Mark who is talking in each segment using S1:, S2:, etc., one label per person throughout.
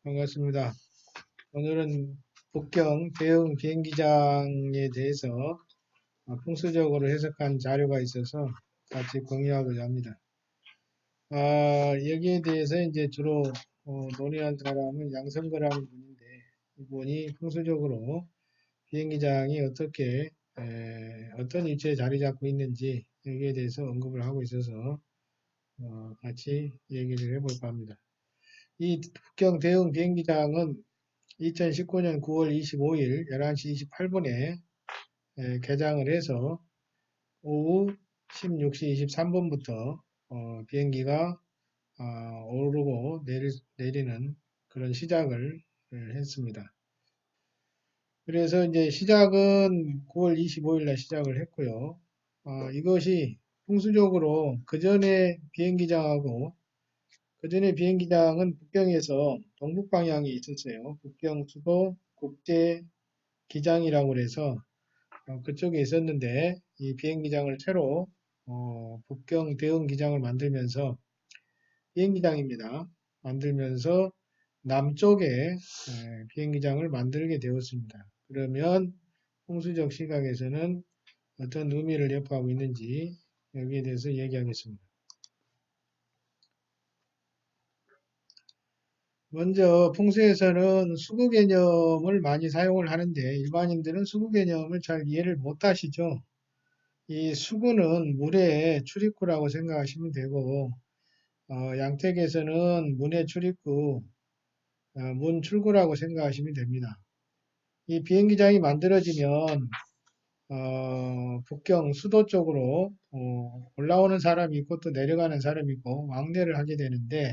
S1: 반갑습니다. 오늘은 북경 대형 비행기장에 대해서 풍수적으로 해석한 자료가 있어서 같이 공유하고자 합니다. 여기에 대해서 이제 주로 논의한 사람은 양성거라는 분인데, 이분이 풍수적으로 비행기장이 어떤 위치에 자리 잡고 있는지 여기에 대해서 언급을 하고 있어서 같이 얘기를 해볼까 합니다. 이 북경 대형 비행기장은 2019년 9월 25일 11시 28분에 개장을 해서 오후 16시 23분부터 비행기가 오르고 내리는 그런 시작을 했습니다. 그래서 이제 시작은 9월 25일 날 시작을 했고요. 이것이 풍수적으로 그전에 비행기장은 북경에서 동북 방향에 있었어요. 북경 수도 국제 기장이라고 그래서 그쪽에 있었는데 이 비행기장을 새로 북경 대응 기장을 만들면서 비행기장입니다. 만들면서 남쪽에 비행기장을 만들게 되었습니다. 그러면 풍수적 시각에서는 어떤 의미를 내포하고 있는지 여기에 대해서 얘기하겠습니다. 먼저 풍수에서는 수구 개념을 많이 사용을 하는데 일반인들은 수구 개념을 잘 이해를 못 하시죠. 이 수구는 물의 출입구라고 생각하시면 되고 양택에서는 문의 출입구, 문 출구라고 생각하시면 됩니다. 이 비행기장이 만들어지면 북경 수도 쪽으로 올라오는 사람이 있고 또 내려가는 사람이 있고 왕래를 하게 되는데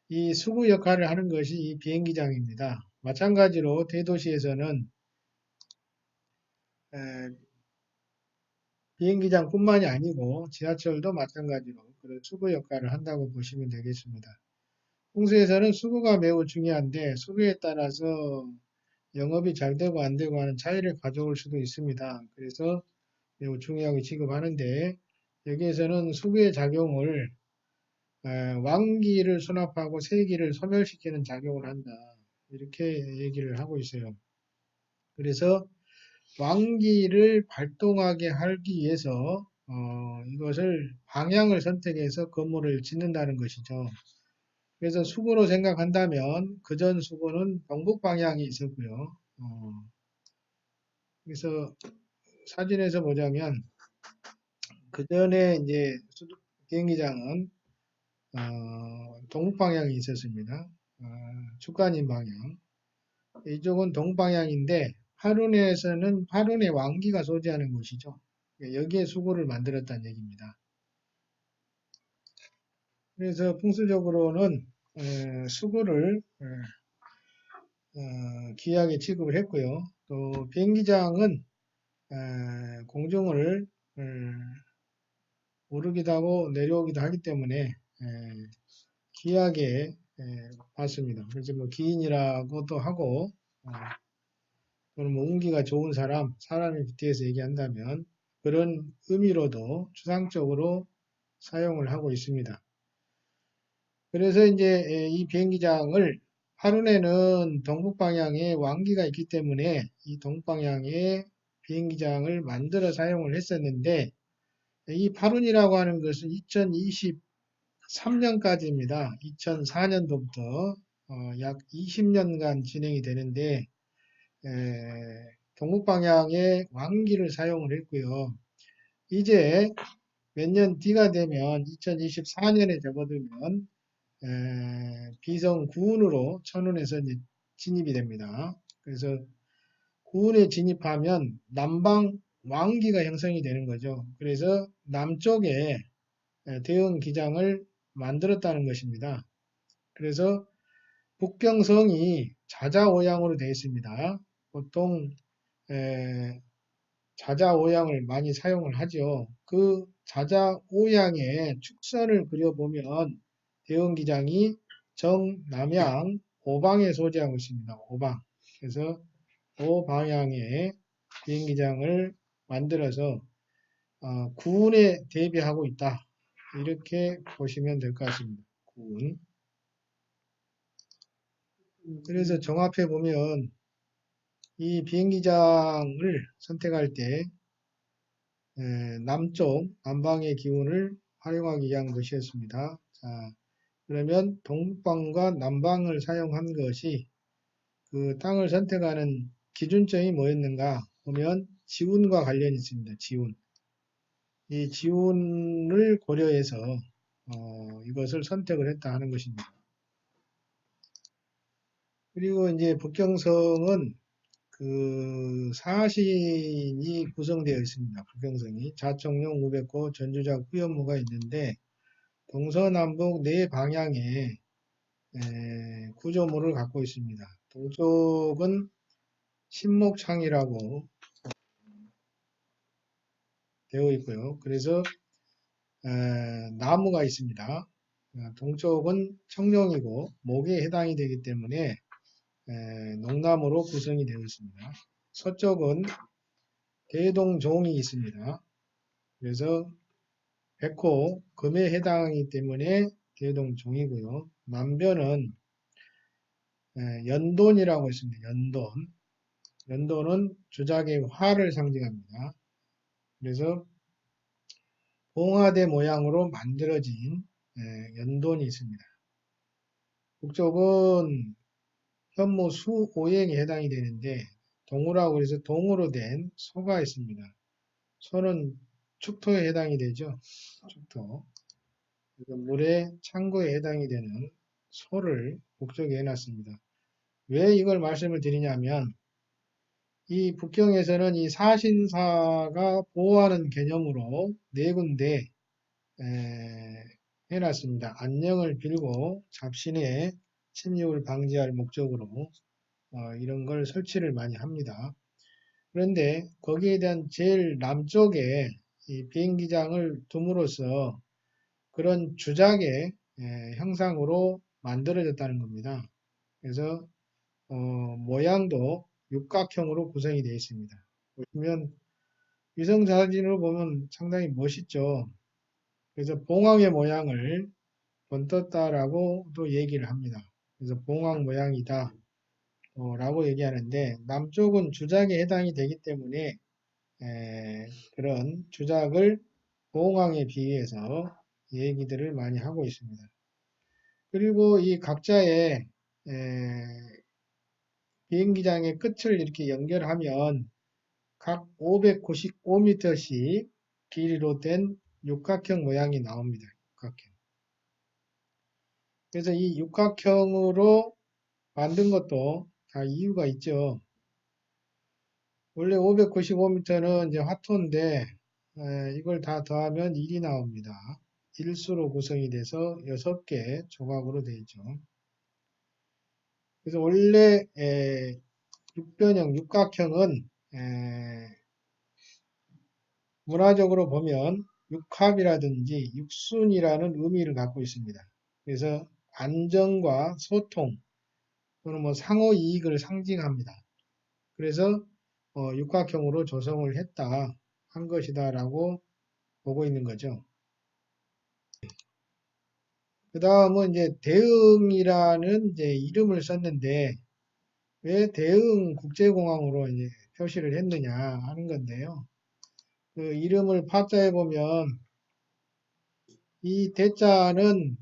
S1: 이 수구 역할을 하는 것이 이 비행기장입니다. 마찬가지로 대도시에서는 비행기장뿐만이 아니고 지하철도 마찬가지로 그런 수구 역할을 한다고 보시면 되겠습니다. 풍수에서는 수구가 매우 중요한데 수구에 따라서 영업이 잘 되고 안 되고 하는 차이를 가져올 수도 있습니다. 그래서 매우 중요하게 취급하는데 여기에서는 수구의 작용을 왕기를 수납하고 세기를 소멸시키는 작용을 한다. 이렇게 얘기를 하고 있어요. 그래서 왕기를 발동하게 하기 위해서 이것을 방향을 선택해서 건물을 짓는다는 것이죠. 그래서 수구로 생각한다면 그전 수구는 동북 방향이 있었고요. 그래서 사진에서 보자면 그전에 이제 비행기장은 동북 방향이 있었습니다. 축간인 방향. 이쪽은 동방향인데 파룬에서는 파룬의 왕기가 소지하는 곳이죠. 여기에 수구를 만들었다는 얘기입니다. 그래서 풍수적으로는 수구를 귀하게 취급을 했고요. 또 비행기장은 공중을 오르기도 하고 내려오기도 하기 때문에 귀하게 봤습니다. 그래서 뭐 기인이라고도 하고 또는 뭐 운기가 좋은 사람에 빗대어서 얘기한다면 그런 의미로도 추상적으로 사용을 하고 있습니다. 그래서 이제 이 비행기장을 하룬에는 동북 방향에 왕기가 있기 때문에 이 동북 방향에 비행기장을 만들어 사용을 했었는데 이 파룬이라고 하는 것은 2023년까지입니다. 2004년도부터 약 20년간 진행이 되는데 동북 방향에 왕기를 사용을 했고요. 이제 몇 년 뒤가 되면 2024년에 접어들면 비성 구운으로 천운에서 이제 진입이 됩니다. 그래서 구운에 진입하면 남방 왕기가 형성이 되는 거죠. 그래서 남쪽에 대응 기장을 만들었다는 것입니다. 그래서 북경성이 자자오양으로 되어 있습니다. 보통 자자오양을 많이 사용을 하죠. 그 자자오양의 축선을 그려보면 대응기장이 정남향 오방에 소재하고 있습니다. 오방. 그래서 오방향의 비행기장을 만들어서 구운에 대비하고 있다. 이렇게 보시면 될 것 같습니다. 구운. 그래서 정합해 보면 이 비행기장을 선택할 때 남쪽, 남방의 기운을 활용하기 위한 것이었습니다. 자, 그러면 동방과 남방을 사용한 것이 그 땅을 선택하는 기준점이 뭐였는가 보면 지운과 관련이 있습니다. 지운. 이 지운을 고려해서 이것을 선택을 했다 하는 것입니다. 그리고 이제 북경성은 그 사신이 구성되어 있습니다. 북경성이 자청룡, 우백호, 전주작, 후연무가 있는데 동서남북 네 방향에 구조물을 갖고 있습니다. 동쪽은 신목창이라고 되어 있고요. 그래서 나무가 있습니다. 동쪽은 청룡이고 목에 해당이 되기 때문에 농나무로 구성이 되어 있습니다. 서쪽은 대동종이 있습니다. 그래서 백호, 금에 해당하기 때문에 대동종이고요. 남변은 연돈이라고 있습니다. 연돈. 연돈은 주작의 화를 상징합니다. 그래서 봉화대 모양으로 만들어진 연돈이 있습니다. 북쪽은 현무 수오행에 해당이 되는데 동우라고 해서 동으로 된 소가 있습니다. 소는 축토에 해당이 되죠. 축토. 물의 창고에 해당이 되는 소를 북쪽에 해놨습니다. 왜 이걸 말씀을 드리냐면 이 북경에서는 이 사신사가 보호하는 개념으로 네 군데 해놨습니다. 안녕을 빌고 잡신의 침입을 방지할 목적으로 이런 걸 설치를 많이 합니다. 그런데 거기에 대한 제일 남쪽에 이 비행기장을 둠으로써 그런 주작의 형상으로 만들어졌다는 겁니다. 그래서 모양도 육각형으로 구성이 되어 있습니다. 보시면 위성 사진으로 보면 상당히 멋있죠. 그래서 봉황의 모양을 번떴다라고 또 얘기를 합니다. 그래서 봉황 모양이다 라고 얘기하는데 남쪽은 주작에 해당이 되기 때문에 그런 주작을 봉황에 비해서 얘기들을 많이 하고 있습니다. 그리고 이 각자의 비행기장의 끝을 이렇게 연결하면 각 595m씩 길이로 된 육각형 모양이 나옵니다. 육각형. 그래서 이 육각형으로 만든 것도 다 이유가 있죠. 원래 595m는 이제 화토인데 이걸 다 더하면 1이 나옵니다. 일수로 구성이 돼서 6개 조각으로 되어 있죠. 그래서 원래 육변형, 육각형은 문화적으로 보면 육합이라든지 육순이라는 의미를 갖고 있습니다. 그래서 안정과 소통 또는 뭐 상호 이익을 상징합니다. 그래서 육각형으로 조성을 했다 한 것이다라고 보고 있는 거죠. 그 다음은 이제 대흥이라는 이제 이름을 썼는데 왜 대흥 국제공항으로 이제 표시를 했느냐 하는 건데요. 그 이름을 파자해 보면 이 대자는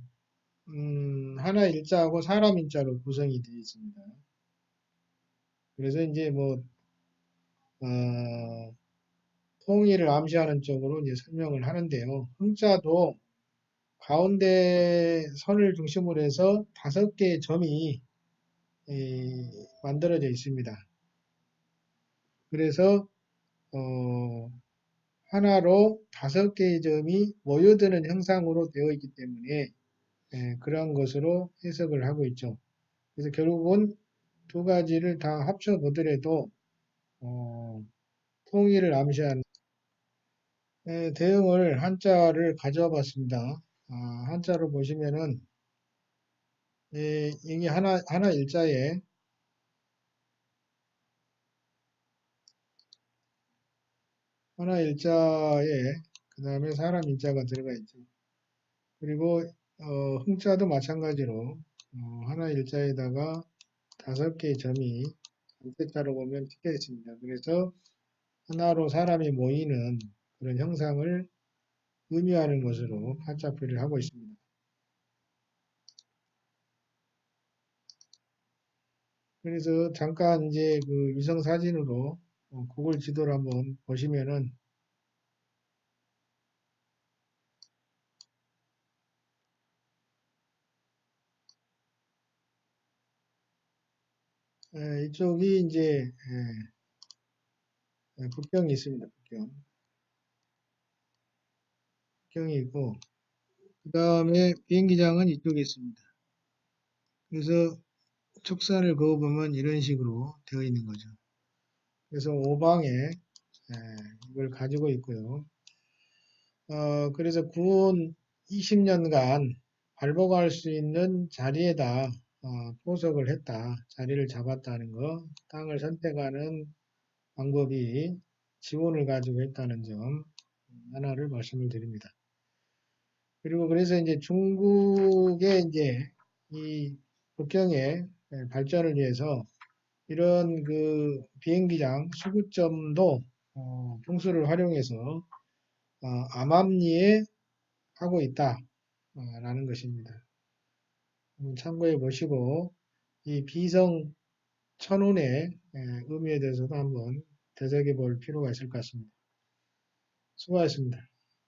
S1: 하나 일자하고 사람 인자로 구성이 되어 있습니다. 그래서 이제 뭐 통일을 암시하는 쪽으로 이제 설명을 하는데요. 흥자도 가운데 선을 중심으로 해서 5개의 점이 만들어져 있습니다. 그래서 하나로 5개의 점이 모여드는 형상으로 되어 있기 때문에 그러한 것으로 해석을 하고 있죠. 그래서 결국은 두 가지를 다 합쳐 보더라도 통일을 암시하는 대응을 한자를 가져와 봤습니다. 한자로 보시면은 이게 하나 일자에 그 다음에 사람 인자가 들어가 있죠. 그리고 흥자도 마찬가지로 하나 일자에다가 5개의 점이 전체차로 보면 찍혀 있습니다. 그래서 하나로 사람이 모이는 그런 형상을 의미하는 것으로 카차피를 하고 있습니다. 그래서 잠깐 이제 그 위성 사진으로 구글 지도를 한번 보시면은 이쪽이 이제 국경이 있습니다. 국경이 있고 그 다음에 비행기장은 이쪽에 있습니다. 그래서 촉선을 그어보면 이런 식으로 되어 있는 거죠. 그래서 오방에 이걸 가지고 있고요. 그래서 군 20년간 발복할 수 있는 자리에다 포석을 했다. 자리를 잡았다는 거. 땅을 선택하는 방법이 지원을 가지고 했다는 점 하나를 말씀을 드립니다. 그리고 그래서 이제 중국의 이제 이 국경의 발전을 위해서 이런 그 비행기장 수구점도 풍수를 활용해서 암암리에 하고 있다라는 것입니다. 참고해 보시고 이 비성 천운의 의미에 대해서도 한번 되새겨 볼 필요가 있을 것 같습니다. 수고하셨습니다.